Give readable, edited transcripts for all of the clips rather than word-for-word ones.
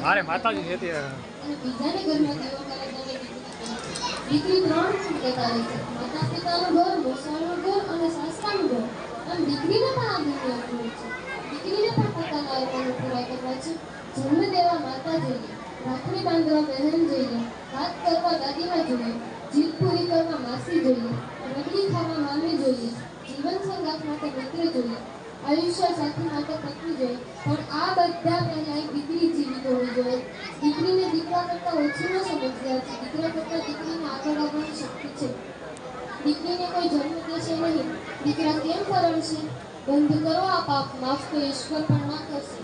અરે માતાજી છે તે અને બીજાને ઘરમાં દેવા કરે તેને દીકરી 3 પ્રકારે છે. માતા પિતાનું ઘર, મોસાળનું ઘર અને સાસરાનું ઘર. આમ દીકરીને પણ આ દુનિયા હોય છે. દીકરીને પણ પોતાના અર્પણો પૂરા કરવા છે. જન્મ દેવા માતા જોઈએ, રાખડી બાંધવા બહેન જોઈએ, વાત કરવા દાદીમાં જોઈએ, જીદ પૂરી કરવા માસી જોઈએ, રગડી ખાવા મામી જોઈએ, જીવન સંગાથ માટે મિત્ર જોઈએ, આયુષ્ય સાથી માટે પત્ની જોઈએ. પણ આ બધા પહેલા એક દીકરી જીવિત હોવી જોઈએ. દીકરીને દીકરા કરતા ઓછી ન સમજવી. દીકરા કરતા દીકરીને આગળ આવવાની શક્તિ છે. દીકરીને કોઈ જન્મ દેશે નહીં, દીકરા કેમ પરણશે? બંધ કરો આ પાપ, માફ તો ઈશ્વર પણ ના કરશે.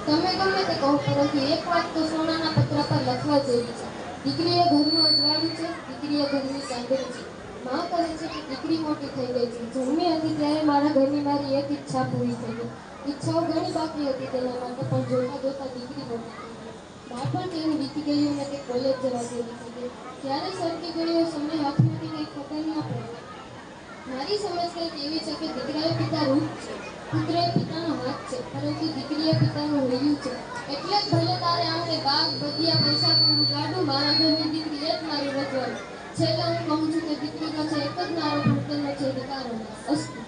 તમે ગમે તે કહો, પરંતુ એક વાત તો સોનાના પત્ર પર લખવા જેવી છે. દીકરી એ ઘરનું અજવાળું છે, દીકરી એ ઘરની ચાંદણી છે. માં કહે છે કે દીકરી મોટી થઈ ગઈ છે. જન્મી હતી ત્યારે મારા ઘરની મારી એક ઈચ્છા પૂરી થઈ ગઈ. ઈચ્છાઓ ઘણી બાકી હતી તેના માટે, પણ જોતા જોતા દીકરી મોટી થઈ ગઈ. બાળપણ તેનું વીતી ગયું અને તે કોલેજ જવા જેવી થઈ ગઈ. ક્યારે સરકી ગયો સમય હાથમાંથી કંઈ ખબર ન પડી. મારી સમજ કંઈક એવી છે કે દીકરાએ પિતા રૂપ છે, પુત્રએ પિતાનો હાથ છે, પરંતુ દીકરીએ પિતાનું હૈયું છે. એટલે જ ભલે તારે આંગણે બાગ, બગિયા, પૈસા પીવું ગાડું, મારા ઘરની દીકરી એ જ મારું રજવાડું. છેલ્લે હું કહું છું કે દીકરીનો છે એક જ નારો, પણ તેનો છે અધિકાર. અસ્તુ.